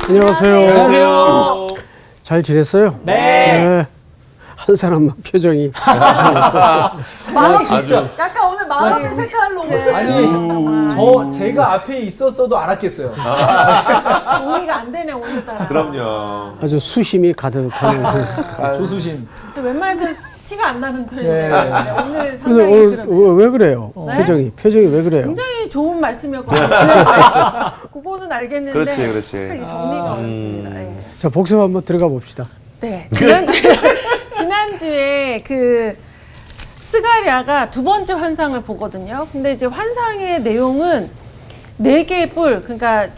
안녕하세요. 안녕하세요. 잘 지냈어요? 네. 한 사람만 표정이. 마음이 진짜. 약간 오늘 마음의 색깔로 옷을 아니, 제가 앞에 있었어도 알았겠어요. 정리가 안 되네 오늘따라. 그럼요. 아주 수심이 가득한. 조수심. 저 웬만해서 티가 안 나는 편인데 네. 오늘 근데 상당히 그러네요. 오늘 왜 그래요? 네? 표정이 왜 그래요? 굉장히 좋은 말씀이었거든요. 그거는 알겠는데 그렇지. 정리가 어렵습니다. 예. 자, 복습 한번 들어가 봅시다. 네, 지난주에 그 스가랴가 두 번째 환상을 보거든요. 근데 이제 환상의 내용은 4개의 뿔, 그러니까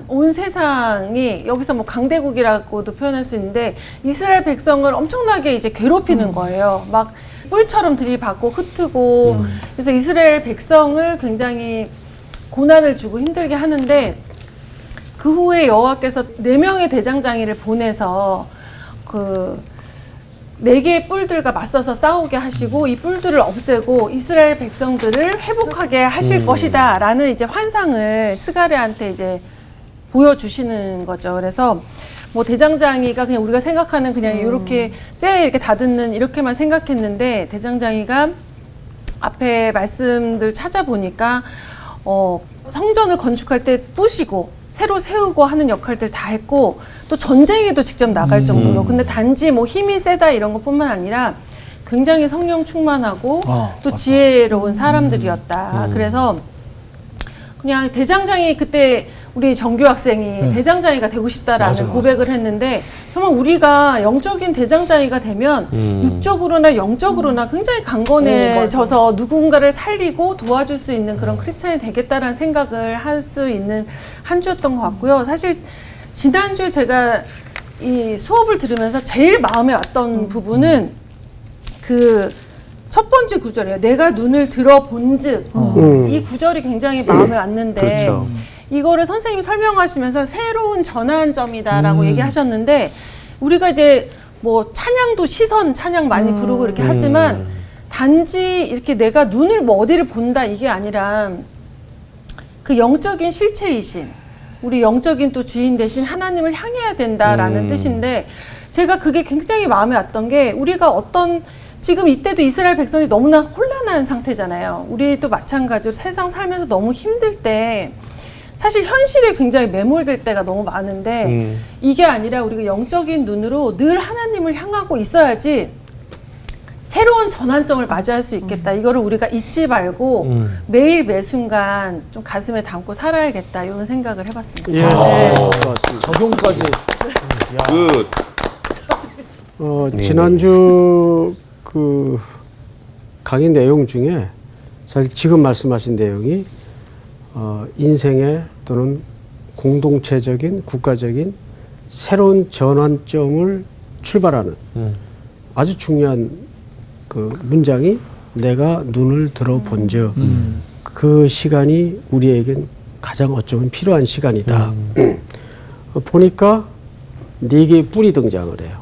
온 세상이 여기서 뭐 강대국이라고도 표현할 수 있는데 이스라엘 백성을 엄청나게 이제 괴롭히는 거예요. 막 뿔처럼 들이받고 흩트고 그래서 이스라엘 백성을 굉장히 고난을 주고 힘들게 하는데 그 후에 여호와께서 4명의 대장장이를 보내서 그 4개의 뿔들과 맞서서 싸우게 하시고 이 뿔들을 없애고 이스라엘 백성들을 회복하게 하실 것이다 라는 이제 환상을 스가랴한테 이제 보여주시는 거죠. 그래서 뭐 대장장이가 그냥 우리가 생각하는 그냥 이렇게 쇠 이렇게 다듬는 이렇게만 생각했는데 대장장이가 앞에 말씀들 찾아보니까 성전을 건축할 때 부시고 새로 세우고 하는 역할들 다 했고 또 전쟁에도 직접 나갈 정도로 근데 단지 뭐 힘이 세다 이런 것뿐만 아니라 굉장히 성령 충만하고 또 지혜로운 사람들이었다. 그래서 그냥 대장장이 그때 우리 정규 학생이 대장장이가 되고 싶다라는 고백을 했는데 정말 우리가 영적인 대장장이가 되면 육적으로나 영적으로나 굉장히 강건해져서 누군가를 살리고 도와줄 수 있는 그런 크리스찬이 되겠다라는 생각을 할 수 있는 한 주였던 것 같고요. 사실 지난주에 제가 이 수업을 들으면서 제일 마음에 왔던 부분은 그 첫 번째 구절이에요. 내가 눈을 들어본즉 이 구절이 굉장히 마음에 왔는데 그렇죠. 이거를 선생님이 설명하시면서 새로운 전환점이다라고 얘기하셨는데 우리가 이제 뭐 찬양도 시선 찬양 많이 부르고 이렇게 하지만 단지 이렇게 내가 눈을 뭐 어디를 본다 이게 아니라 그 영적인 실체이신 우리 영적인 또 주인 대신 하나님을 향해야 된다라는 뜻인데 제가 그게 굉장히 마음에 왔던 게 우리가 지금 이때도 이스라엘 백성이 너무나 혼란한 상태잖아요. 우리도 마찬가지로 세상 살면서 너무 힘들 때 사실 현실에 굉장히 매몰될 때가 너무 많은데 이게 아니라 우리가 영적인 눈으로 늘 하나님을 향하고 있어야지 새로운 전환점을 맞이할 수 있겠다. 이거를 우리가 잊지 말고 매일 매 순간 좀 가슴에 담고 살아야겠다. 이런 생각을 해봤습니다. 예. 네. 좋았습니다. 적용까지. 지난주 그 강의 내용 중에 사실 지금 말씀하신 내용이 인생의 또는 공동체적인 국가적인 새로운 전환점을 출발하는 아주 중요한 그 문장이 내가 눈을 들어본즉 그 시간이 우리에겐 가장 어쩌면 필요한 시간이다. 보니까 4개의 뿔이 등장을 해요.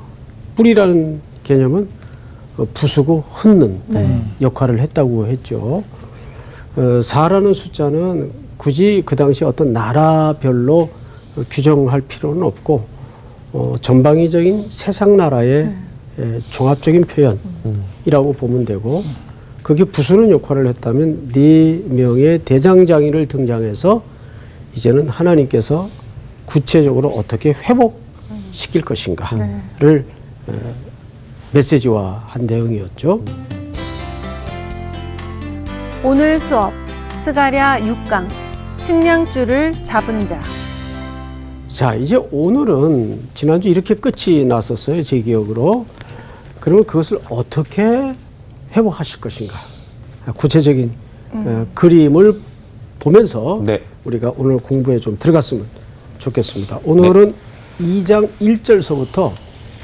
뿔이라는 개념은 부수고 흩는 역할을 했다고 했죠. 4라는 숫자는 굳이 그 당시 어떤 나라별로 규정할 필요는 없고 전방위적인 세상 나라의 종합적인 표현이라고 보면 되고 그게 부수는 역할을 했다면 4명의 대장장이를 등장해서 이제는 하나님께서 구체적으로 어떻게 회복시킬 것인가를 메시지화한 내용이었죠. 오늘 수업 스가랴 6강 측량줄을 잡은 자. 자, 이제 오늘은 지난주 이렇게 끝이 났었어요. 제 기억으로. 그러면 그것을 어떻게 회복하실 것인가. 구체적인 그림을 보면서 우리가 오늘 공부에 좀 들어갔으면 좋겠습니다. 오늘은 2장 1절서부터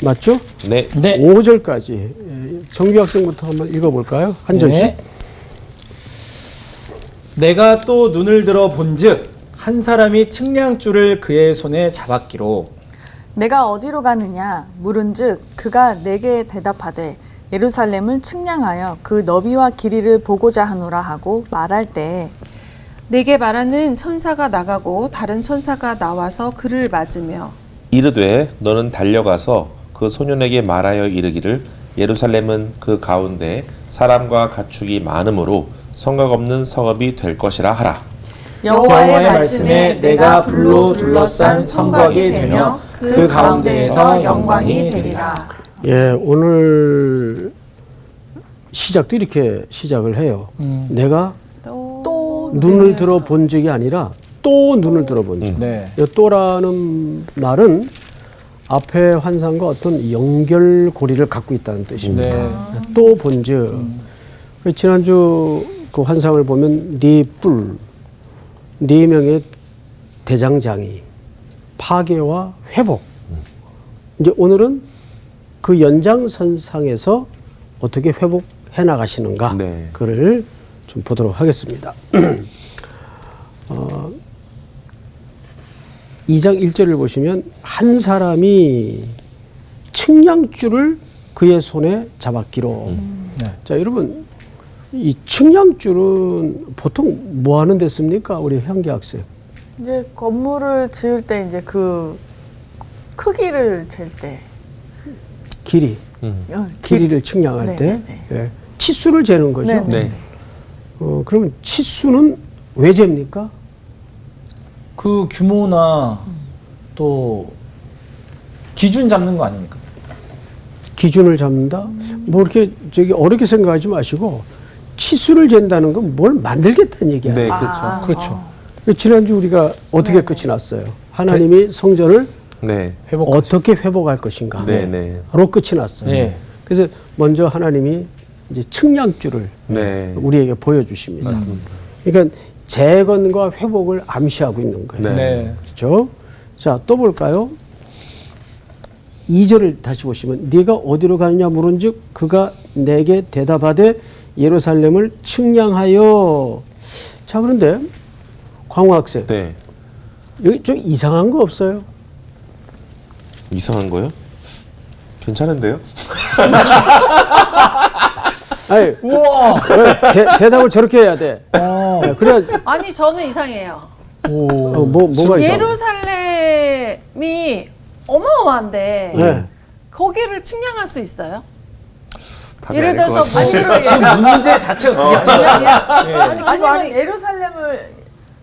맞죠? 네. 5절까지 정규 학생부터 한번 읽어볼까요? 한 절씩. 네. 내가 또 눈을 들어 본즉 한 사람이 측량줄을 그의 손에 잡았기로 내가 어디로 가느냐 물은즉 그가 내게 대답하되 예루살렘을 측량하여 그 너비와 길이를 보고자 하노라 하고 말할 때 내게 말하는 천사가 나가고 다른 천사가 나와서 그를 맞으며 이르되 너는 달려가서 그 소년에게 말하여 이르기를 예루살렘은 그 가운데 사람과 가축이 많으므로 성곽 없는 성읍이 될 것이라 하라. 여호와의 말씀에 내가 불로 둘러싼 성곽이 되며 그 가운데에서 영광이 되리라. 예, 오늘 시작도 이렇게 시작을 해요. 내가 또 눈을 들어 본 적이 아니라 또 눈을 들어 본 적. 네. 이 또라는 말은 앞의 환상과 어떤 연결고리를 갖고 있다는 뜻입니다. 네. 또 본즉 지난주 그 환상을 보면 네 뿔, 네 명의 대장장이, 파괴와 회복. 이제 오늘은 그 연장선상에서 어떻게 회복해 나가시는가 네. 그를 좀 보도록 하겠습니다. 2장 1절을 보시면 한 사람이 측량줄을 그의 손에 잡았기로. 네. 자, 여러분 이 측량줄은 보통 뭐 하는 데 씁니까? 우리 향기 학생. 이제 건물을 지을 때 이제 그 크기를 잴 때 길이. 길이를 측량할 네, 때 네, 예. 치수를 재는 거죠. 네, 네. 그러면 치수는 왜 잽니까? 그 규모나 또 기준 잡는 거 아닙니까? 기준을 잡는다. 뭐 이렇게 저기 어렵게 생각하지 마시고 치수를 잰다는 건 뭘 만들겠다는 얘기야. 네, 그렇죠. 그렇죠. 지난주 우리가 어떻게 끝이 났어요? 하나님이 성전을 네. 어떻게 회복할 것인가? 네, 네. 로 끝이 났어요. 네. 그래서 먼저 하나님이 이제 측량줄을 네. 우리에게 보여주십니다. 맞습니다. 그러니까 재건과 회복을 암시하고 있는 거예요. 네. 네. 그렇죠? 자, 또 볼까요? 2절을 다시 보시면 네가 어디로 가느냐 물은즉 그가 내게 대답하되 예루살렘을 측량하여. 자, 그런데 광호 학생, 네. 여기 좀 이상한 거 없어요? 이상한 거요? 괜찮은데요? 아니, 우와. 왜 대답을 저렇게 해야 돼. 네, 그래야 아니 저는 이상해요. 뭐가 이상? 예루살렘이 어마어마한데 네. 거기를 측량할 수 있어요? 답이 예를 아닐 것 들어서 같아요. 지금 문제 자체가 그게 아니라 아니 예루살렘을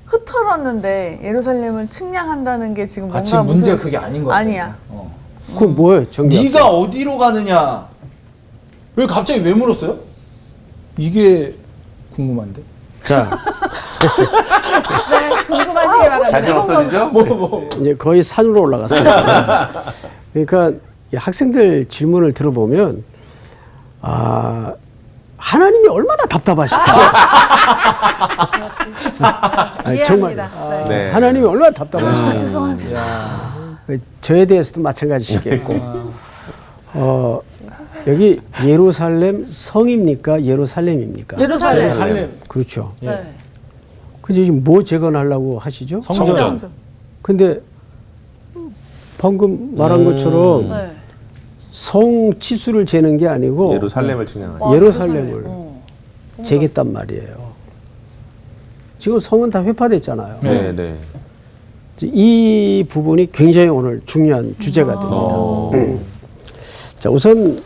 흩어졌는데 예루살렘을 측량한다는 게 지금 뭔가 지금 무슨 문제가 그게 아닌 거 같아요. 아니야. 그 뭐예요, 정기 학생? 네가 어디로 가느냐? 왜 갑자기 왜 물었어요? 이게 궁금한데. 자, 네, 궁금하시게 바랍니다. 자신 없어지죠? 이제 거의 산으로 올라갔습니다. 그러니까 이 학생들 질문을 들어보면 하나님이 얼마나 답답하실까? 아니, 정말 이해합니다. 네. 네. 하나님이 얼마나 답답하실까? 죄송합니다. 저에 대해서도 마찬가지시겠고 여기 예루살렘 성입니까? 예루살렘입니까? 예루살렘. 살렘. 그렇죠. 네. 그래서 지금 뭐 재건하려고 하시죠? 성전. 근데 방금 말한 것처럼 네. 성 치수를 재는 게 아니고 예루살렘을 측량하니. 와, 예루살렘을 어. 재겠단 말이에요. 지금 성은 다 회파됐잖아요. 네, 네. 이 부분이 굉장히 오늘 중요한 주제가 됩니다. 자, 우선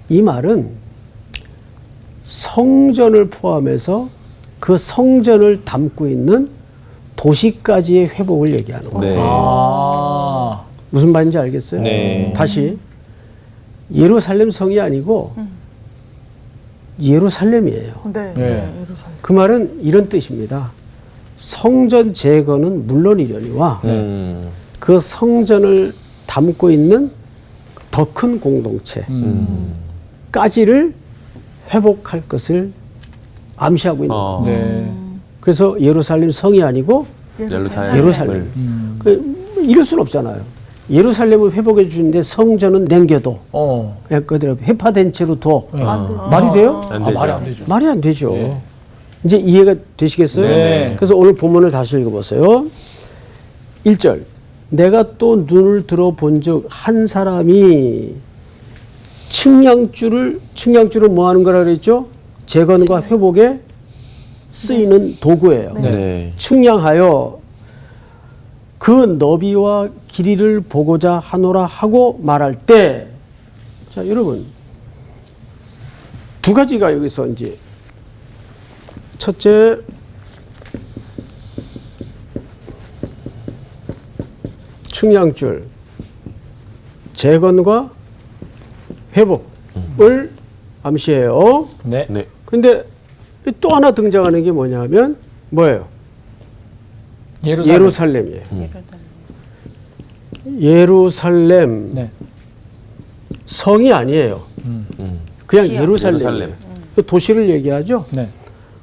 이 말은 성전을 포함해서 그 성전을 담고 있는 도시까지의 회복을 얘기하는 거예요. 네. 아. 무슨 말인지 알겠어요? 네. 다시 예루살렘 성이 아니고 예루살렘이에요. 네. 네. 예루살렘. 그 말은 이런 뜻입니다. 성전 재건은 물론이려니와 그 성전을 담고 있는 더 큰 공동체까지를 회복할 것을 암시하고 있는 거예요. 네. 그래서 예루살렘 성이 아니고 예루살렘. 이럴 수는 없잖아요. 예루살렘을 회복해 주는데 성전은 남겨도 그냥 그대로 회파된 채로 둬. 말이 돼요? 안 되죠. 말이 안 되죠. 말이 안 되죠. 이제 이해가 되시겠어요? 네. 그래서 오늘 본문을 다시 읽어보세요. 1절. 내가 또 눈을 들어본 즉 한 사람이 측량줄을 뭐 하는 거라 그랬죠? 재건과 회복에 쓰이는 도구예요. 네. 측량하여 그 너비와 길이를 보고자 하노라 하고 말할 때, 자 여러분 두 가지가 여기서 이제 첫째 측량줄 재건과 회복을 암시해요. 네. 네. 근데 또 하나 등장하는 게 뭐냐면 뭐예요? 예루살렘이에요. 예루살렘 네. 성이 아니에요. 그냥 지역. 예루살렘이에요. 예루살렘. 그 도시를 얘기하죠. 네.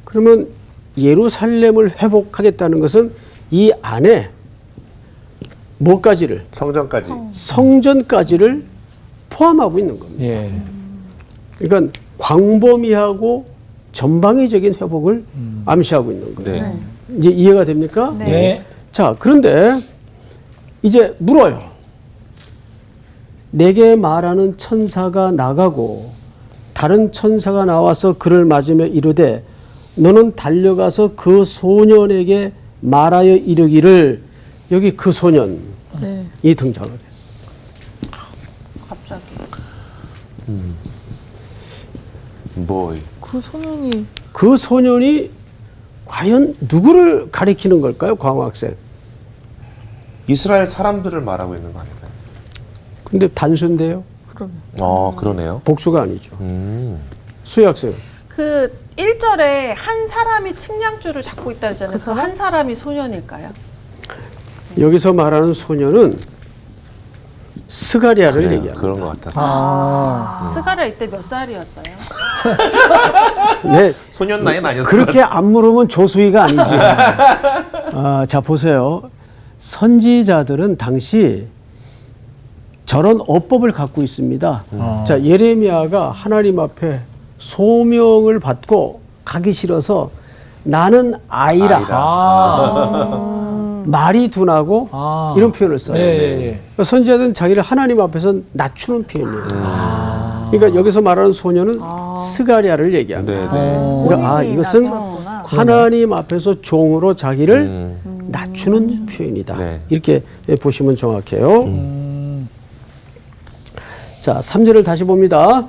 그러면 예루살렘을 회복하겠다는 것은 이 안에 뭐까지를 성전까지. 성전까지를 포함하고 있는 겁니다. 예. 그러니까 광범위하고 전방위적인 회복을 암시하고 있는 거예요. 네. 이제 이해가 됩니까? 네. 네. 자, 그런데 이제 물어요. 내게 말하는 천사가 나가고 다른 천사가 나와서 그를 맞으며 이르되 너는 달려가서 그 소년에게 말하여 이르기를. 여기 그 소년이 네. 등장을 해요. 갑자기. 보이. 그 소년이 그 소년이 과연 누구를 가리키는 걸까요? 광학생. 이스라엘 사람들을 말하고 있는 거 아닐까요? 근데 단수인데요. 그러면 그러네요. 복수가 아니죠. 수학생. 그 1절에 한 사람이 측량줄을 잡고 있다 그러잖아요. 그 그 사람? 한 사람이 소년일까요? 여기서 말하는 소년은 스가리아를 얘기합니다. 그런 것 같았어. 스가랴 이때 몇 살이었어요? 네, 소년 나이는 아니었어요. 그렇게 안 물으면 조수희가 아니지. 자, 보세요. 선지자들은 당시 저런 어법을 갖고 있습니다. 자, 예레미야가 하나님 앞에 소명을 받고 가기 싫어서 나는 아이라. 말이 둔하고 이런 표현을 써요. 네. 그러니까 선지자들은 자기를 하나님 앞에서 낮추는 표현이에요. 그러니까 여기서 말하는 소년은 스가랴를 얘기합니다. 네. 그러니까 본인이 이것은 낮췄구나. 하나님 앞에서 종으로 자기를 낮추는 표현이다. 네. 이렇게 보시면 정확해요. 자, 3절을 다시 봅니다.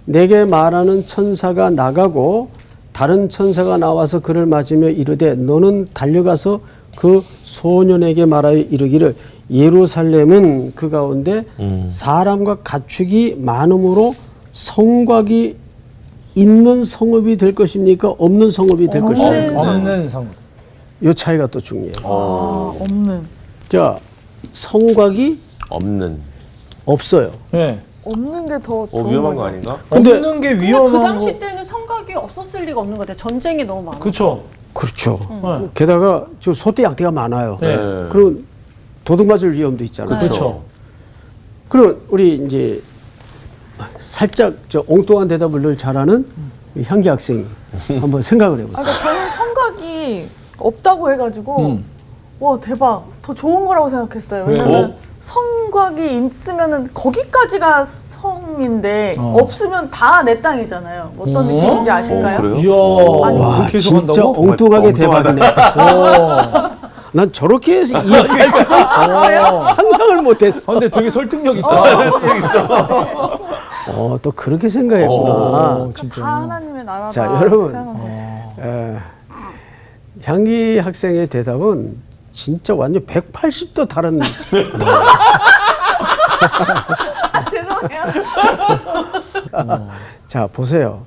내게 말하는 천사가 나가고 다른 천사가 나와서 그를 맞으며 이르되 너는 달려가서 그 소년에게 말하여 이르기를 예루살렘은 그 가운데 사람과 가축이 많음으로 성곽이 있는 성읍이 될 것입니까? 없는 성읍이 될 것입니까? 없는 성. 이 차이가 또 중요해요. 없는 자, 성곽이 없는. 없어요. 네. 없는 게 더 좋은 위험한 거죠. 거 아닌가? 근데- 없는 게 근데 위험한 그 당시 거. 때는 성곽이 없었을 리가 없는 것 같아요. 전쟁이 너무 많아. 그렇죠. 그렇죠. 네. 게다가 저 소떼 양떼가 많아요. 네. 그럼 도둑 맞을 위험도 있잖아요. 그렇죠. 그럼 우리 이제 살짝 저 엉뚱한 대답을 늘 잘하는 우리 향기 학생이 한번 생각을 해보세요. 그러니까 저는 성곽이 없다고 해가지고 와 대박 더 좋은 거라고 생각했어요. 왜냐면 성곽이 있으면은 거기까지가 성인데 없으면 다 내 땅이잖아요. 어떤 느낌인지 아실까요? 그래요? 이야. 와, 그렇게 진짜 해석한다고? 엉뚱하게 엉뚱하다. 대박이네. 난 저렇게 해서 이해할 줄 상상을 못했어. 근데 되게 설득력 있다. 또 그렇게 생각했구나. 진짜. 다 하나님의 나라다. 자, 여러분. 생각했어요. 향기 학생의 대답은 진짜 완전 180도 다른. 죄송해요. 자, 보세요.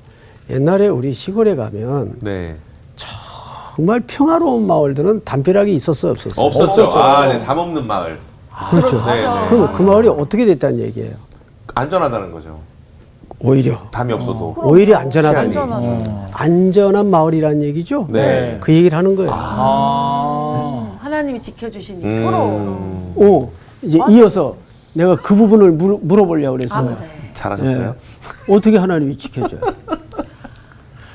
옛날에 우리 시골에 가면 네. 정말 평화로운 마을들은 담벼락이 있었어요, 없었어요? 없었죠. 네. 담 없는 마을. 그렇죠. 네, 네. 그럼 그 마을이 어떻게 됐다는 얘기예요? 안전하다는 거죠. 오히려 담이 없어도. 오히려 안전하다는 치안이. 안전하죠. 안전한 마을이라는 얘기죠. 네. 그 얘기를 하는 거예요. 하나님이 지켜주시니까. 이제 이어서 내가 그 부분을 물어보려고 그랬어요. 잘하셨어요. 어떻게 하나님이 지켜줘요?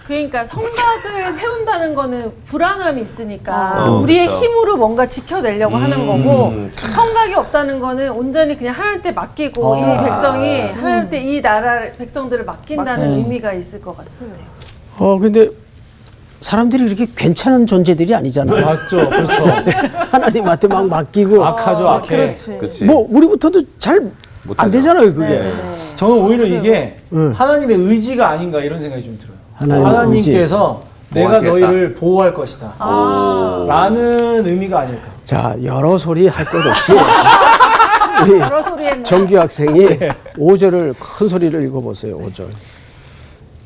그러니까 성곽을 세운다는 거는 불안함이 있으니까 우리의 그렇죠. 힘으로 뭔가 지켜내려고 하는 거고 성곽이 없다는 거는 온전히 그냥 하나님한테 맡기고 이 백성이 하나님한테 이 나라 백성들을 맡긴다는 의미가 있을 것 같아요. 근데 사람들이 그렇게 괜찮은 존재들이 아니잖아요. 맞죠. 그렇죠. 하나님한테 막 맡기고 악하죠, 악해. 그렇지. 그치. 뭐 우리부터도 잘 안 못하죠. 되잖아요 그게. 저는 오히려 이게 응. 하나님의 의지가 아닌가 이런 생각이 좀 들어요. 하나님의 하나님께서 내가 뭐 하시겠다. 너희를 보호할 것이다. 라는 의미가 아닐까. 자 여러 소리 할 것 없이 우리 여러 소리 했네. 정규 학생이 5절을 큰 소리를 읽어보세요. 5절.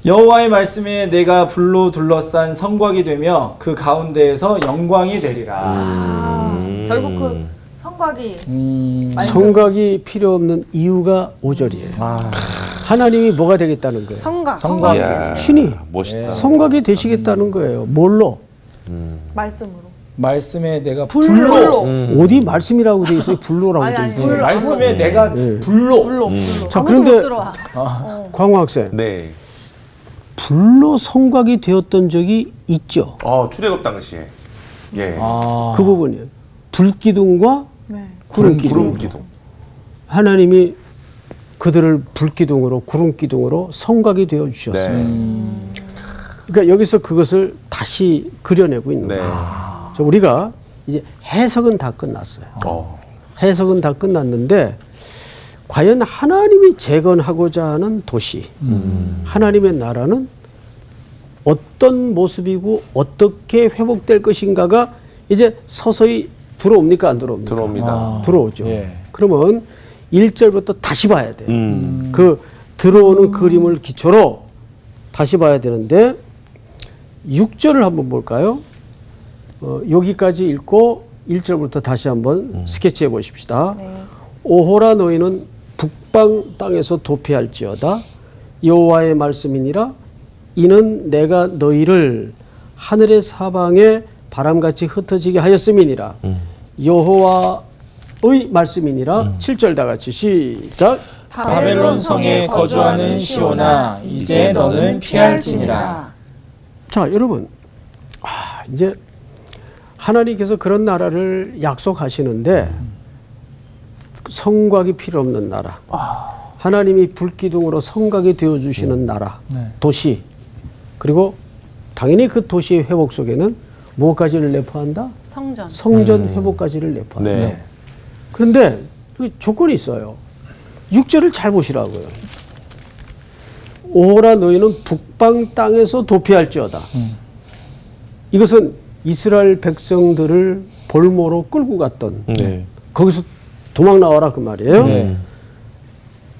여호와의 말씀에 내가 불로 둘러싼 성곽이 되며 그 가운데에서 영광이 되리라. 결국 그 성곽이 성곽이 필요 없는 이유가 5절이에요. 하나님이 뭐가 되겠다는 거예요? 성각. 성곽. 이야, 신이 멋있다. 성곽이 되시겠다는 거예요. 뭘로? 말씀으로. 말씀에 내가 불로. 어디 말씀이라고 돼 있어요? 불로라고 아니, 돼 아니, 있어요. 불. 말씀에 내가 불로. 불로. 자 아무도 못 그런데 들어와. 광호 학생 네. 불로 성곽이 되었던 적이 있죠. 출애굽 당시에. 예. 그 부분이에요. 불기둥과 네. 구름기둥. 기둥. 하나님이 그들을 불기둥으로 구름기둥으로 성곽이 되어 주셨어요. 네. 그러니까 여기서 그것을 다시 그려내고 있는 네. 거예요. 자, 우리가 이제 해석은 다 끝났어요. 해석은 다 끝났는데 과연 하나님이 재건하고자 하는 도시, 하나님의 나라는 어떤 모습이고 어떻게 회복될 것인가가 이제 서서히 들어옵니까 안 들어옵니까? 들어옵니다. 들어오죠. 예. 그러면 1절부터 다시 봐야 돼요. 그 들어오는 그림을 기초로 다시 봐야 되는데 6절을 한번 볼까요? 여기까지 읽고 1절부터 다시 한번 스케치해 보십시다. 오호라 너희는 북방 땅에서 도피할지어다. 여호와의 말씀이니라. 이는 내가 너희를 하늘의 사방에 바람같이 흩어지게 하였음이니라. 여호와의 말씀이니라. 7절 다 같이 시작. 바벨론 성에 거주하는 시온아 이제 너는 피할지니라. 자, 여러분. 이제 하나님께서 그런 나라를 약속하시는데 성곽이 필요 없는 나라. 하나님이 불기둥으로 성곽이 되어 주시는 나라. 네. 도시. 그리고 당연히 그 도시의 회복 속에는 무엇까지를 내포한다? 성전. 성전 회복까지를 내포한다. 네. 그런데 그 조건이 있어요. 6절을 잘 보시라고요. 오호라 너희는 북방 땅에서 도피할지어다. 이것은 이스라엘 백성들을 볼모로 끌고 갔던 네. 거기서 도망 나와라 그 말이에요. 네.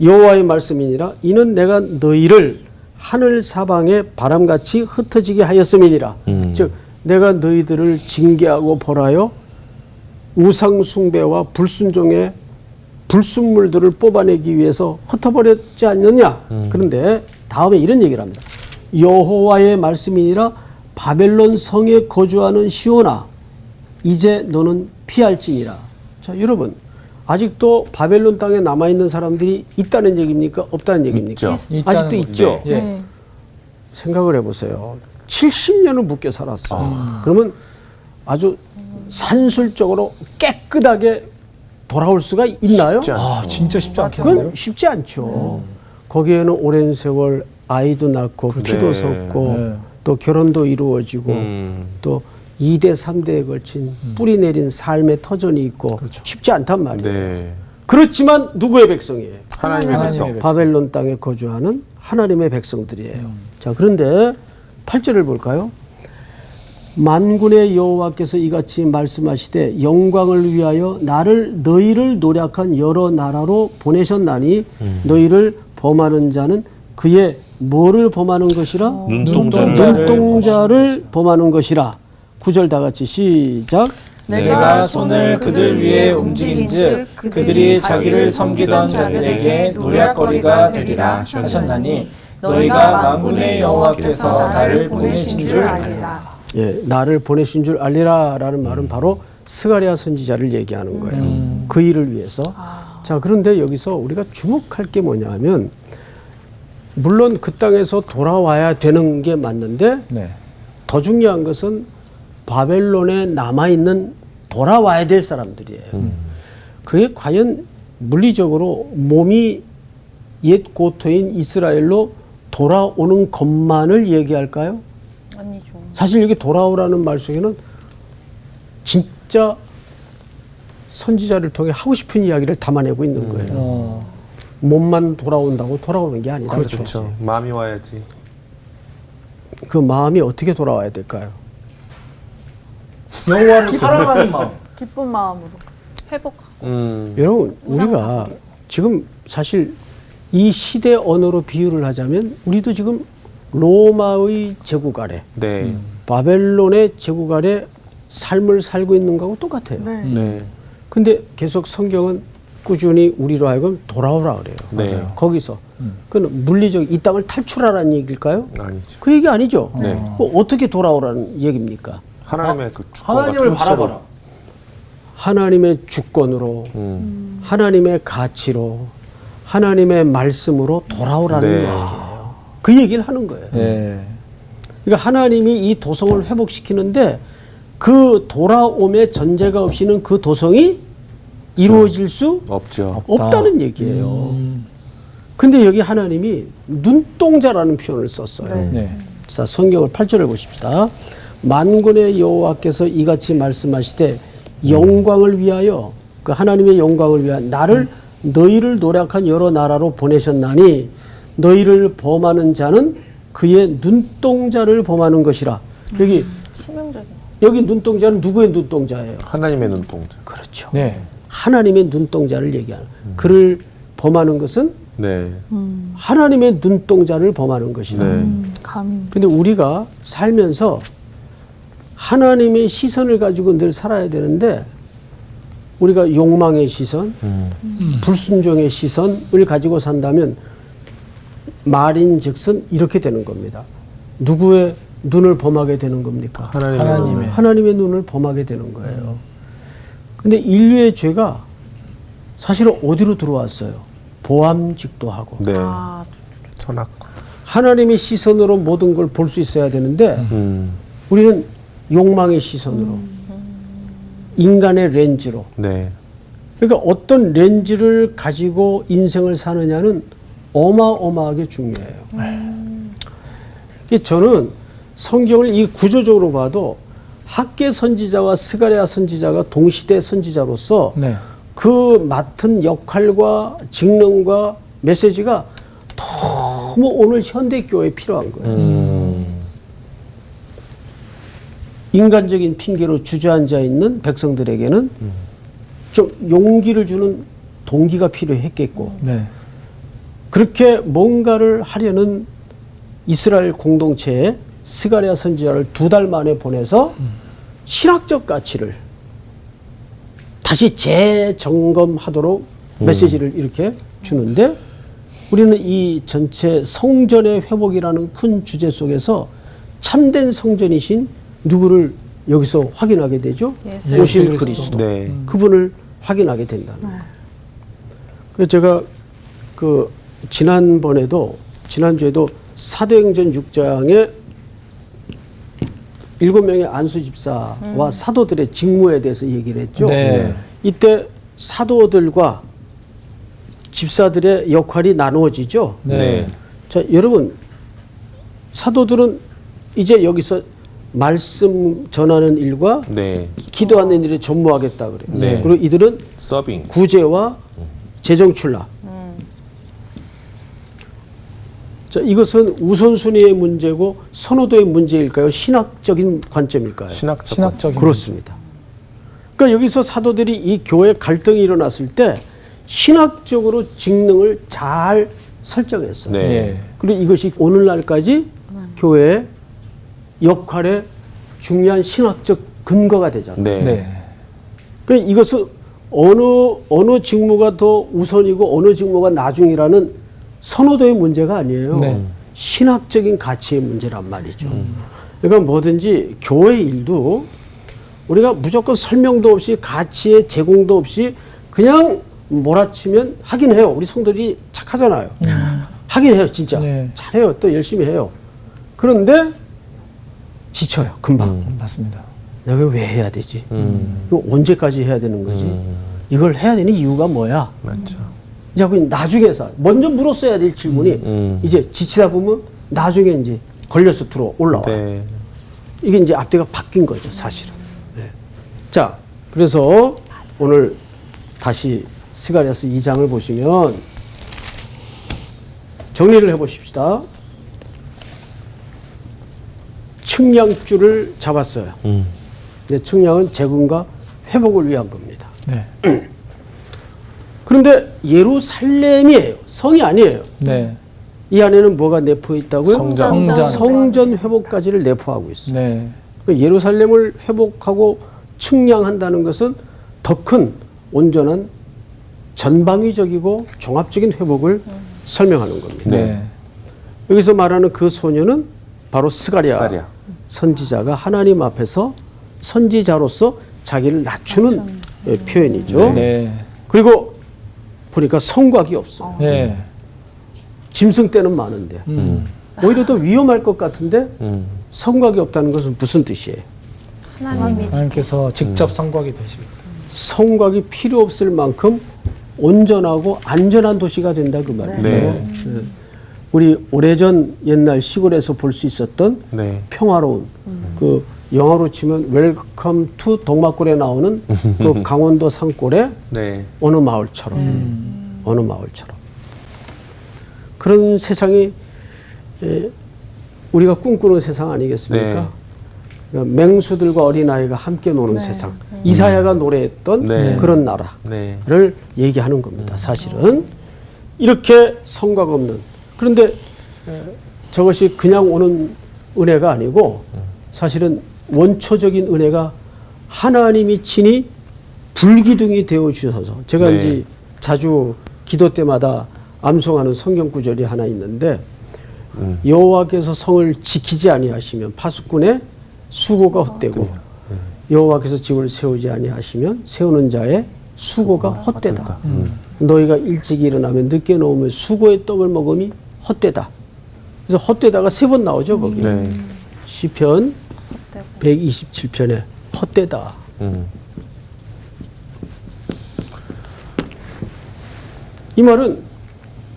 여호와의 말씀이니라. 이는 내가 너희를 하늘 사방에 바람같이 흩어지게 하였음이니라. 즉 내가 너희들을 징계하고 벌하여 우상 숭배와 불순종의 불순물들을 뽑아내기 위해서 흩어버렸지 않느냐. 그런데 다음에 이런 얘기를 합니다. 여호와의 말씀이니라. 바벨론 성에 거주하는 시온아 이제 너는 피할지니라. 자, 여러분 아직도 바벨론 땅에 남아있는 사람들이 있다는 얘기입니까? 없다는 얘기입니까? 있죠. 아직도 있다는 있죠. 거죠. 예. 생각을 해보세요. 70년을 묶여 살았어. 그러면 아주 산술적으로 깨끗하게 돌아올 수가 있나요? 쉽지 않죠. 진짜 쉽지 않겠는데요? 그건 쉽지 않죠. 거기에는 오랜 세월 아이도 낳고 피도 네. 섞고 네. 또 결혼도 이루어지고 또 2대 3대에 걸친 뿌리 내린 삶의 터전이 있고 쉽지 않단 말이에요. 네. 그렇지만 누구의 백성이에요? 하나님의 백성. 백성. 바벨론 땅에 거주하는 하나님의 백성들이에요. 자, 그런데 8절을 볼까요? 만군의 여호와께서 이같이 말씀하시되 영광을 위하여 너희를 노략한 여러 나라로 보내셨나니 너희를 범하는 자는 그의 뭐를 범하는 것이라? 눈동자를 범하는 것이라. 9절 다 같이 시작. 내가 손을 그들 위에 움직인즉 그들이 자기를 섬기던 자들에게 노략거리가 되리라 하셨나니 너희가 만군의 여호와께서 나를 보내신 줄 알리라. 예, 나를 보내신 줄 알리라라는 말은 바로 스가랴 선지자를 얘기하는 거예요. 그 일을 위해서. 자, 그런데 여기서 우리가 주목할 게 뭐냐 하면 물론 그 땅에서 돌아와야 되는 게 맞는데 네. 더 중요한 것은 바벨론에 남아있는 돌아와야 될 사람들이에요. 그게 과연 물리적으로 몸이 옛 고토인 이스라엘로 돌아오는 것만을 얘기할까요? 아니죠. 사실 여기 돌아오라는 말 속에는 진짜 선지자를 통해 하고 싶은 이야기를 담아내고 있는 거예요. 몸만 돌아온다고 돌아오는 게 아니다. 그렇죠. 마음이 와야지. 그 마음이 어떻게 돌아와야 될까요? 여호와를 사랑하는 마음. 기쁜 마음으로. 회복하고. 여러분 우리가 지금 사실 이 시대 언어로 비유를 하자면 우리도 지금 로마의 제국 아래, 네. 바벨론의 제국 아래 삶을 살고 있는 거하고 똑같아요. 네. 네. 근데 계속 성경은 꾸준히 우리로 하여금 돌아오라 그래요. 네. 맞아요. 거기서 그건 물리적 이 땅을 탈출하라는 얘기일까요? 아니죠. 그 얘기 아니죠. 네. 어떻게 돌아오라는 얘기입니까? 하나님의 그 주권과 하나님을 통치로. 바라봐라. 하나님의 주권으로, 하나님의 가치로, 하나님의 말씀으로 돌아오라는 네. 얘기예요. 그 얘기를 하는 거예요. 네. 그러니까 하나님이 이 도성을 회복시키는데 그 돌아옴의 전제가 없이는 그 도성이 이루어질 수 없죠. 없다는 얘기예요. 근데 여기 하나님이 눈동자라는 표현을 썼어요. 네. 네. 자, 성경을 8절을 보십시다. 만군의 여호와께서 이같이 말씀하시되 영광을 위하여 그 하나님의 영광을 위하여 나를 너희를 노력한 여러 나라로 보내셨나니 너희를 범하는 자는 그의 눈동자를 범하는 것이라. 여기 치명적인. 여기 눈동자는 누구의 눈동자예요? 하나님의 눈동자. 그렇죠. 네. 하나님의 눈동자를 얘기하는. 그를 범하는 것은 네. 하나님의 눈동자를 범하는 것이다. 네. 감히. 근데 우리가 살면서 하나님의 시선을 가지고 늘 살아야 되는데 우리가 욕망의 시선, 불순종의 시선을 가지고 산다면 말인즉슨 이렇게 되는 겁니다. 누구의 눈을 범하게 되는 겁니까? 하나님의. 하나님의 눈을 범하게 되는 거예요. 근데 인류의 죄가 사실은 어디로 들어왔어요? 보암직도 하고. 네. 아, 천악과. 하나님의 시선으로 모든 걸 볼 수 있어야 되는데 우리는 욕망의 시선으로 인간의 렌즈로 네. 그러니까 어떤 렌즈를 가지고 인생을 사느냐는 어마어마하게 중요해요. 저는 성경을 이 구조적으로 봐도 학계 선지자와 스가랴 선지자가 동시대 선지자로서 네. 그 맡은 역할과 직능과 메시지가 너무 오늘 현대 교회에 필요한 거예요. 인간적인 핑계로 주저앉아 있는 백성들에게는 좀 용기를 주는 동기가 필요했겠고 네. 그렇게 뭔가를 하려는 이스라엘 공동체에 스가랴 선지자를 2달 만에 보내서 신학적 가치를 다시 재점검하도록 메시지를 이렇게 주는데 우리는 이 전체 성전의 회복이라는 큰 주제 속에서 참된 성전이신 누구를 여기서 확인하게 되죠? 예수 오실 그리스도. 네. 그분을 확인하게 된다는 거예요. 그래서 제가 그 지난주에도 사도행전 6장에 7명의 안수 집사와 사도들의 직무에 대해서 얘기를 했죠. 네. 이때 사도들과 집사들의 역할이 나누어지죠. 네. 자, 여러분 사도들은 이제 여기서 말씀 전하는 일과 네. 기도하는 일에 전무하겠다 그래요. 네. 그리고 이들은 서빙. 구제와 재정 출납. 자, 이것은 우선순위의 문제고 선호도의 문제일까요? 신학적인 관점일까요? 신학적인. 그렇습니다. 그러니까 여기서 사도들이 이 교회 갈등이 일어났을 때 신학적으로 직능을 잘 설정했어요. 네. 예. 그리고 이것이 오늘날까지 교회의 역할에 중요한 신학적 근거가 되잖아요. 네. 네. 그러니까 이것은 어느 직무가 더 우선이고 어느 직무가 나중이라는 선호도의 문제가 아니에요. 네. 신학적인 가치의 문제란 말이죠. 그러니까 뭐든지 교회 일도 우리가 무조건 설명도 없이 가치의 제공도 없이 그냥 몰아치면 하긴 해요. 우리 성도들이 착하잖아요. 하긴 해요. 진짜. 네. 잘해요. 또 열심히 해요. 그런데 지쳐요. 금방. 맞습니다. 내가 왜 해야 되지? 이거 언제까지 해야 되는 거지? 이걸 해야 되는 이유가 뭐야? 맞죠. 자꾸 나중에서 먼저 물었어야 될 질문이 이제 지치다 보면 나중에 이제 걸려서 올라와. 네. 이게 이제 앞뒤가 바뀐 거죠, 사실은. 네. 자, 그래서 오늘 다시 스가랴서 2장을 보시면 정리를 해보십시다. 측량줄을 잡았어요. 근데 측량은 재군과 회복을 위한 겁니다. 네. 그런데 예루살렘이에요. 성이 아니에요. 네. 이 안에는 뭐가 내포해 있다고요? 성전. 성전 회복까지를 내포하고 있어요. 네. 예루살렘을 회복하고 측량한다는 것은 더 큰 온전한 전방위적이고 종합적인 회복을 설명하는 겁니다. 네. 여기서 말하는 그 소녀는 바로 스가랴 스가랴. 선지자가 하나님 앞에서 선지자로서 자기를 낮추는 표현이죠. 네. 그리고 보니까 성곽이 없어요. 네. 짐승 떼는 많은데 오히려 더 위험할 것 같은데 성곽이 없다는 것은 무슨 뜻이에요? 하나님께서 직접 성곽이 되시겠다. 성곽이 필요 없을 만큼 온전하고 안전한 도시가 된다 그 말이죠. 네. 네. 우리 오래전 옛날 시골에서 볼 수 있었던 네. 평화로운 그 영화로 치면 웰컴 투 동막골에 나오는 그 강원도 산골의 네. 어느 마을처럼 어느 마을처럼 그런 세상이 우리가 꿈꾸는 세상 아니겠습니까? 네. 그러니까 맹수들과 어린아이가 함께 노는 세상. 이사야가 노래했던 네. 그런 나라를 네. 얘기하는 겁니다. 사실은 이렇게 성곽 없는 그런데 저것이 그냥 오는 은혜가 아니고 사실은 원초적인 은혜가 하나님이 친히 불기둥이 되어 주셔서 제가 네. 이제 자주 기도 때마다 암송하는 성경 구절이 하나 있는데 여호와께서 성을 지키지 아니하시면 파수꾼의 수고가 헛되고 여호와께서 집을 세우지 아니하시면 세우는 자의 수고가 헛되다. 너희가 일찍 일어나면 늦게 놓으면 수고의 떡을 먹음이 헛되다. 그래서 헛되다가 3번 나오죠 거기. 네. 시편 127편에 헛되다. 이 말은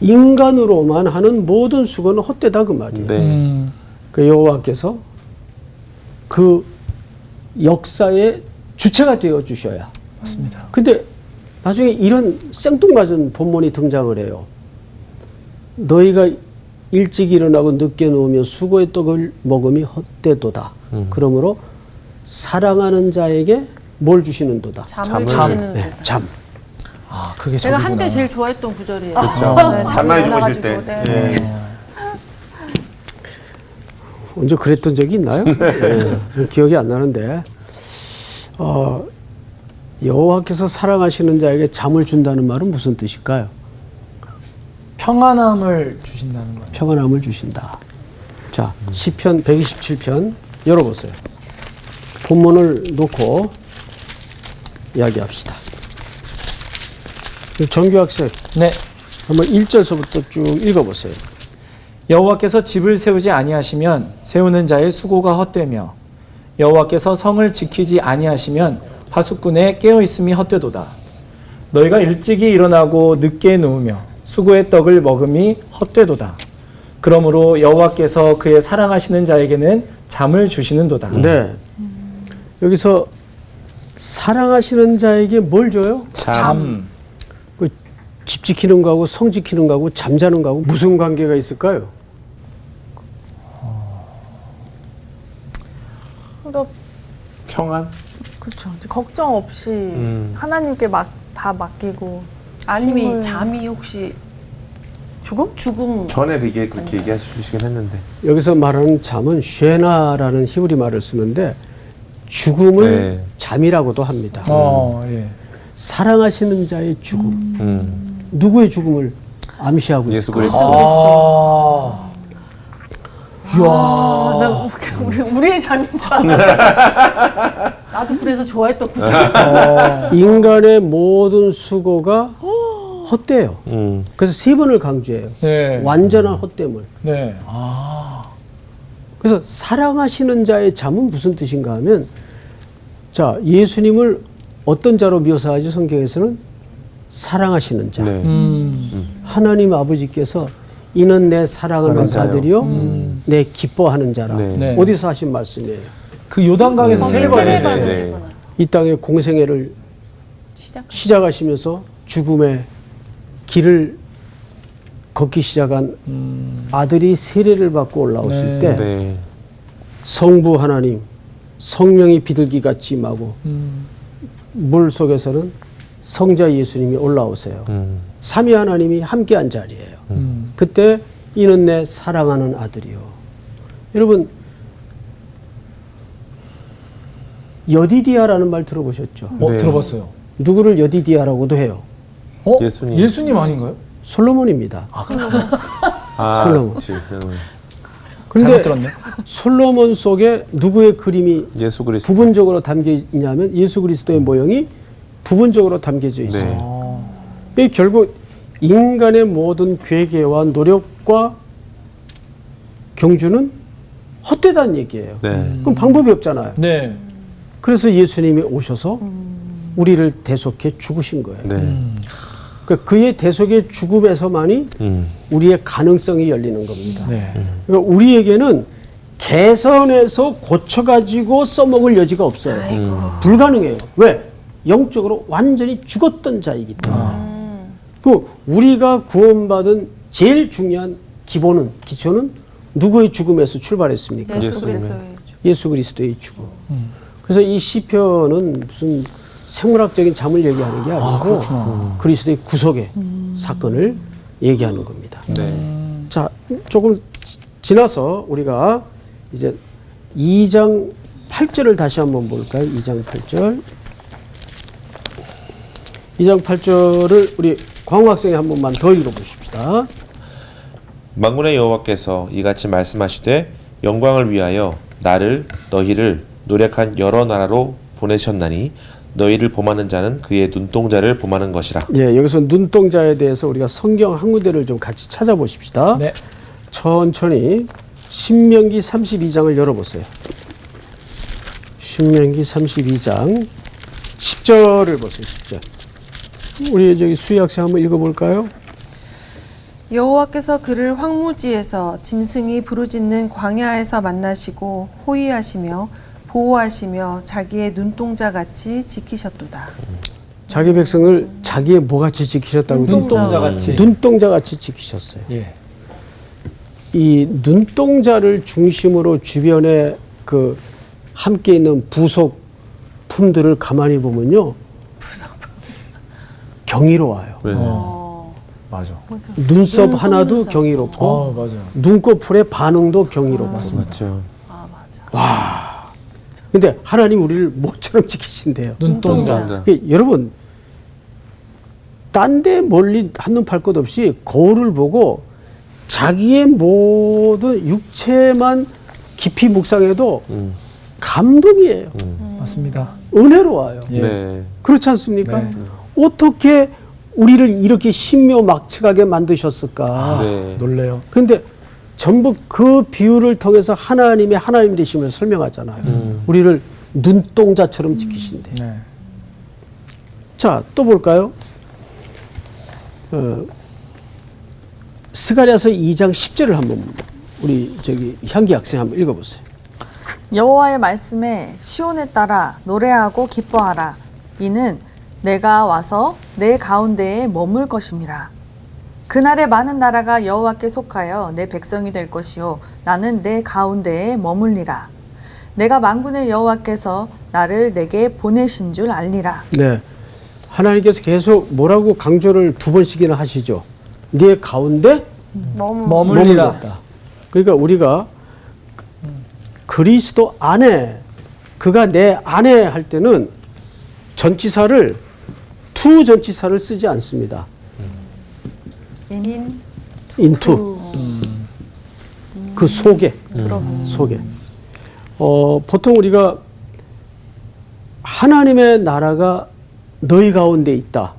인간으로만 하는 모든 수고는 헛되다 그 말이에요. 네. 그 여호와께서 그 역사의 주체가 되어 주셔야. 맞습니다. 근데 나중에 이런 생뚱맞은 본문이 등장을 해요. 너희가 일찍 일어나고 늦게 누우면 수고의 떡을 먹음이 헛되도다. 그러므로 사랑하는 자에게 뭘 주시는도다. 잠을 잠을. 주시는 네, 잠. 아, 그게 제가 저기구나. 한때 제일 좋아했던 구절이에요. 그렇죠. 잠 많이 주무실 때. 네. 네. 언제 그랬던 적이 있나요? 네, 기억이 안 나는데 여호와께서 사랑하시는 자에게 잠을 준다는 말은 무슨 뜻일까요? 평안함을 주신다는 거예요. 평안함을 주신다. 자, 시편 127편 열어보세요. 본문을 놓고 이야기합시다. 정규학생 네. 한번 1절서부터 쭉 읽어보세요. 여호와께서 집을 세우지 아니하시면 세우는 자의 수고가 헛되며 여호와께서 성을 지키지 아니하시면 파수꾼의 깨어 있음이 헛되도다. 너희가 일찍이 일어나고 늦게 누우며 수고의 떡을 먹음이 헛되도다. 그러므로 여호와께서 그의 사랑하시는 자에게는 잠을 주시는도다. 네. 여기서 사랑하시는 자에게 뭘 줘요? 잠. 그 집 지키는 거하고 성 지키는 거하고 잠자는 거하고 무슨 관계가 있을까요? 그러니까 평안? 그렇죠. 걱정 없이 하나님께 다 맡기고 아니면 힘을- 잠이 혹시 죽음? 죽음 전에 되게 그렇게 얘기하시긴 했는데. 여기서 말하는 잠은 쉐나라는 히브리 말을 쓰는데 죽음을 네. 잠이라고도 합니다. 예. 사랑하시는 자의 죽음. 누구의 죽음을 암시하고 예수 있을까요? 그리스도. 아, 나 우리의 잠인 줄 알았어. 나도 그래서 좋아했던 구절. 인간의 모든 수고가 헛되요. 그래서 3번을 강조해요. 네. 완전한 헛됨을. 네. 그래서 사랑하시는 자의 잠은 무슨 뜻인가 하면 자, 예수님을 어떤 자로 묘사하죠? 성경에서는 사랑하시는 자. 네. 하나님 아버지께서 이는 내 사랑하는 하는 자요. 자들이요 내 기뻐하는 자라. 네. 네. 어디서 하신 말씀이에요? 그 요단강에서 네. 세례받으실 세례받으시고 때. 나서. 이 땅의 공생애를 시작하시면서 죽음의 길을 걷기 시작한 아들이 세례를 받고 올라오실 때 네. 성부 하나님, 성령이 비둘기같이 임하고 물 속에서는 성자 예수님이 올라오세요. 삼위 하나님이 함께한 자리예요. 그때 이는 내 사랑하는 아들이요. 여러분 여디디아라는 말 들어보셨죠? 네. 들어봤어요. 누구를 여디디아라고도 해요. 예수님. 예수님 아닌가요? 솔로몬입니다. 아, 솔로몬. 그치. 그런데 잘못 들었네. 솔로몬 속에 누구의 그림이 예수 그리스도. 부분적으로 담겨 있냐면 예수 그리스도의 모형이 부분적으로 담겨져 있어요. 네. 결국 인간의 모든 괴계와 노력과 경주는 헛되다는 얘기예요. 네. 그럼 방법이 없잖아요. 네. 그래서 예수님이 오셔서 우리를 대속해 죽으신 거예요. 네. 그러니까 그의 대속의 죽음에서만이 우리의 가능성이 열리는 겁니다. 네. 그러니까 우리에게는 개선해서 고쳐가지고 써먹을 여지가 없어요. 불가능해요. 왜? 영적으로 완전히 죽었던 자이기 때문에. 그 우리가 구원받은 제일 중요한 기초는 누구의 죽음에서 출발했습니까? 예수 그리스도의 죽음. 예수 그리스도의 죽음. 그래서 이 시편은 무슨 생물학적인 잠을 얘기하는 게 아니고 그리스도의 구속의 사건을 얘기하는 겁니다. 네. 자, 조금 지나서 우리가 이제 2장 8절을 다시 한번 볼까요? 2장 8절. 2장 8절을 우리 광우 학생이 한 번만 더 읽어보십시다. 만군의 여호와께서 이같이 말씀하시되 영광을 위하여 너희를 노력한 여러 나라로 보내셨나니 너희를 범하는 자는 그의 눈동자를 범하는 것이라. 예, 여기서 눈동자에 대해서 우리가 성경 한 군데를 좀 같이 찾아보십시다. 네. 천천히 신명기 32장을 열어보세요. 신명기 32장 10절을 보세요. 10절. 우리 저기 수희 학생 한번 읽어볼까요? 여호와께서 그를 황무지에서 짐승이 부르짖는 광야에서 만나시고 호위하시며 보호하시며 자기의 눈동자 같이 지키셨도다. 자기 백성을 자기의 뭐같이 지키셨다고? 눈동자같이. 눈동자같이 지키셨어요. 예. 이 눈동자를 중심으로 주변에 그 함께 있는 부속품들을 가만히 보면요. 경이로워요. 네. 맞아. 눈썹 하나도 경이롭고 맞아요. 눈꺼풀의 반응도 경이롭고. 맞죠. 근데 하나님 우리를 뭐처럼 지키신대요. 눈동자. 여러분 딴 데 멀리 한눈 팔 것 없이 거울을 보고 자기의 모든 육체만 깊이 묵상해도 감동이에요. 맞습니다. 은혜로워요. 예. 네. 그렇지 않습니까? 네. 어떻게 우리를 이렇게 신묘막측하게 만드셨을까? 네. 놀래요. 그런데 전부 그 비유를 통해서 하나님의 하나님 되심을 설명하잖아요. 우리를 눈동자처럼 지키신대. 네. 자, 또 볼까요? 스가랴서 2장 10절을 한번 우리 저기 향기 학생 한번 읽어보세요. 여호와의 말씀에 시온에 따라 노래하고 기뻐하라. 이는 내가 와서 내 가운데에 머물 것임이라. 그날에 많은 나라가 여호와께 속하여 내 백성이 될 것이요 나는 내 가운데에 머물리라. 내가 만군의 여호와께서 나를 내게 보내신 줄 알리라. 네, 하나님께서 계속 뭐라고 강조를 두 번씩이나 하시죠. 네 가운데 머물리라. 머물렀다. 그러니까 우리가 그리스도 안에, 그가 내 안에 할 때는 전치사를 투 전치사를 쓰지 않습니다. 인투. 그 속에. 속에. 보통 우리가 하나님의 나라가 너희 가운데 있다.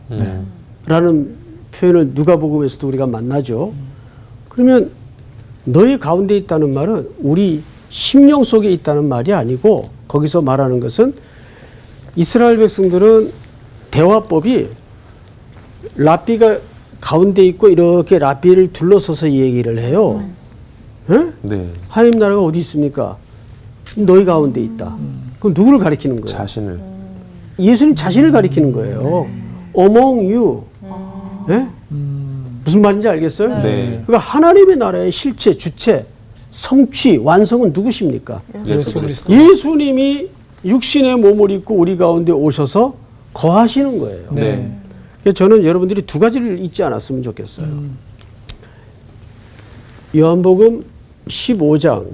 라는 표현을 누가복음에서도 우리가 만나죠. 그러면 너희 가운데 있다는 말은 우리 심령 속에 있다는 말이 아니고 거기서 말하는 것은 이스라엘 백성들은 대화법이 랍비가 가운데 있고 이렇게 랍비를 둘러서서 얘기를 해요. 네? 네. 하나님 나라가 어디 있습니까? 너희 가운데 있다. 그럼 누구를 가리키는 거예요? 자신을. 예수님 자신을 가리키는 거예요. among you. 예? 무슨 말인지 알겠어요? 네. 그러니까 하나님의 나라의 실체, 주체, 성취, 완성은 누구십니까? 예수 그리스도. 예수님이 육신의 몸을 입고 우리 가운데 오셔서 거하시는 거예요. 네. 그래서 저는 여러분들이 두 가지를 잊지 않았으면 좋겠어요. 요한복음 15장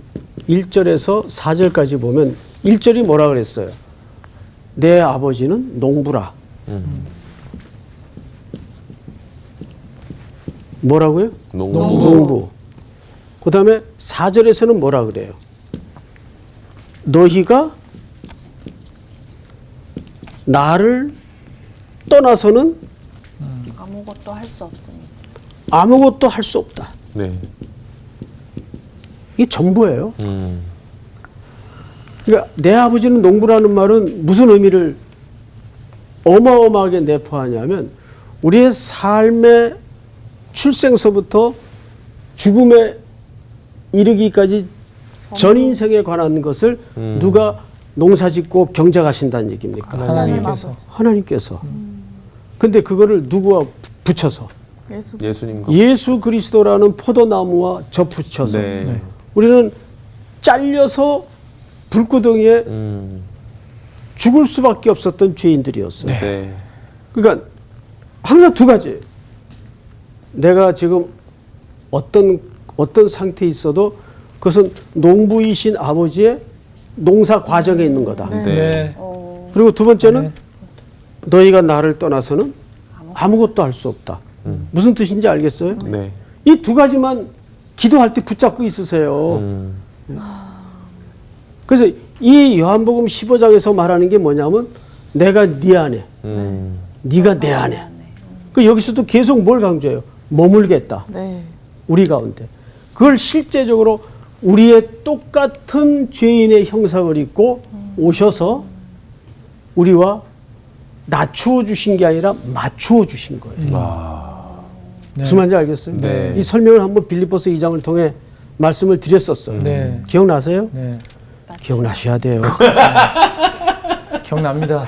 1절에서 4절까지 보면 1절이 뭐라 그랬어요? 내 아버지는 농부라. 뭐라고요? 농부. 그 다음에 4절에서는 뭐라 그래요? 너희가 나를 떠나서는 아무것도 할 수 없습니다. 아무것도 할 수 없다. 네. 이게 전부예요. 그러니까 내 아버지는 농부라는 말은 무슨 의미를 어마어마하게 내포하냐면 우리의 삶의 출생서부터 죽음에 이르기까지 전 인생에 관한 것을 누가 농사짓고 경작하신다는 얘기입니까? 하나님께서. 하나님께서. 근데 그거를 누구와 붙여서 예수님과. 예수 그리스도라는 포도나무와 접붙여서 네. 우리는 잘려서 불구덩이에 죽을 수밖에 없었던 죄인들이었어요. 네. 그러니까 항상 두 가지. 내가 지금 어떤 상태에 있어도 그것은 농부이신 아버지의 농사 과정에 있는 거다. 네. 그리고 두 번째는 너희가 나를 떠나서는 아무것도 할 수 없다. 무슨 뜻인지 알겠어요? 네. 이 두 가지만 기도할 때 붙잡고 있으세요. 그래서 이 요한복음 15장에서 말하는 게 뭐냐면 내가 네 안에, 네가 내 안에. 그 여기서도 계속 뭘 강조해요? 머물겠다. 네. 우리 가운데. 그걸 실제적으로 우리의 똑같은 죄인의 형상을 입고 오셔서 우리와 낮추어 주신 게 아니라 맞추어 주신 거예요. 무슨 말인지 알겠어요? 네. 이 설명을 한번 빌립보서 2장을 통해 말씀을 드렸었어요. 네. 기억나세요? 네. 기억나셔야 돼요. 기억납니다.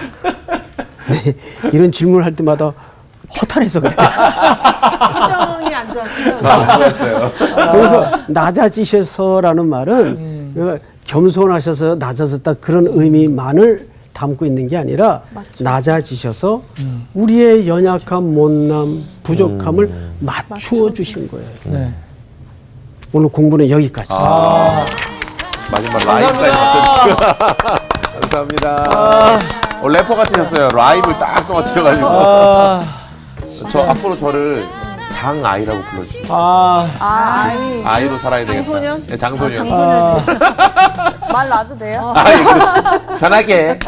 네, 이런 질문을 할 때마다 허탈해서 그래요. 표정이 안 좋았어요. 좋았어요. 그래서 낮아지셔서라는 말은 그러니까 겸손하셔서 낮아졌다 그런 의미만을 담고 있는 게 아니라 낮아지셔서 우리의 연약함, 못남, 부족함을 맞추어 주신 거예요. 네. 오늘 공부는 여기까지. 마지막 라이브까지 맞춰주시고. 감사합니다. 래퍼 같으셨어요. 라이브를 딱 맞추셔가지고. 저 앞으로 저를 장아이라고 불러주시면 아이로 살아야 되겠다. 장소년? 네, 장소년. 말 놔도 돼요? 예, 그렇죠. 편하게.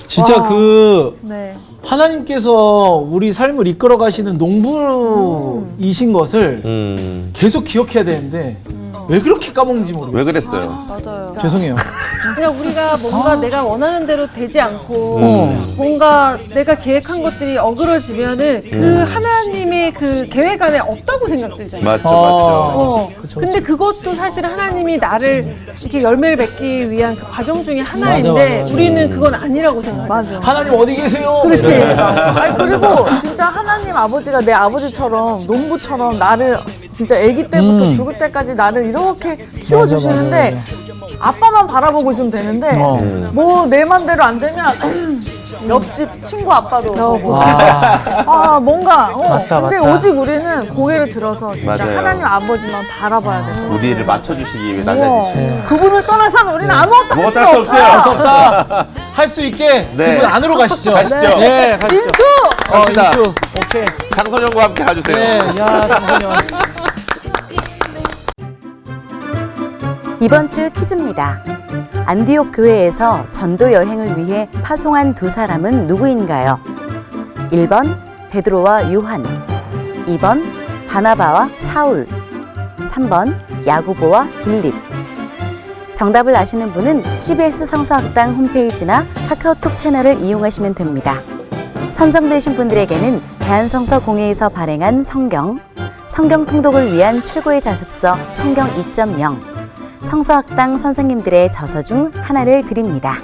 진짜 그 네. 하나님께서 우리 삶을 이끌어 가시는 농부이신 것을 계속 기억해야 되는데 왜 그렇게 까먹는지 모르겠어요. 왜 그랬어요? 맞아요. 죄송해요. 그냥 우리가 뭔가 내가 원하는 대로 되지 않고 뭔가 내가 계획한 것들이 어그러지면은 그 하나님의 그 계획 안에 없다고 생각되잖아요. 맞죠, 어. 그쵸, 근데 그것도 사실 하나님이 나를 이렇게 열매를 맺기 위한 그 과정 중에 하나인데 맞아. 우리는 그건 아니라고 생각하죠. 하나님 어디 계세요? 그렇지. 아니 그리고 진짜 하나님 아버지가 내 아버지처럼 농부처럼 나를 진짜 아기 때부터 죽을 때까지 나를 이렇게 키워주시는데 아빠만 바라보고 있으면 되는데 뭐 내 맘대로 안 되면 옆집 친구 아빠도 보고 뭔가 맞다, 근데 맞다. 오직 우리는 고개를 들어서 진짜 맞아요. 하나님 아버지만 바라봐야 돼. 우리를 맞춰주시기 위해 낮아지시. 그분을 떠나서는 우리는 아무것도 할 뭐 수가 할 수 없어요. 할 수 없다. 할 수 있게 네. 그분 안으로 가시죠. 가시죠. 네, 가시죠. 인투! 갑시다. 인투. 오케이. 장소년과 함께 가주세요. 네, 야, 장소년. 이번 주 퀴즈입니다. 안디옥 교회에서 전도 여행을 위해 파송한 두 사람은 누구인가요? 1번 베드로와 요한, 2번 바나바와 사울, 3번 야고보와 빌립. 정답을 아시는 분은 CBS 성서학당 홈페이지나 카카오톡 채널을 이용하시면 됩니다. 선정되신 분들에게는 대한성서공회에서 발행한 성경 통독을 위한 최고의 자습서 성경 2.0, 성서학당 선생님들의 저서 중 하나를 드립니다.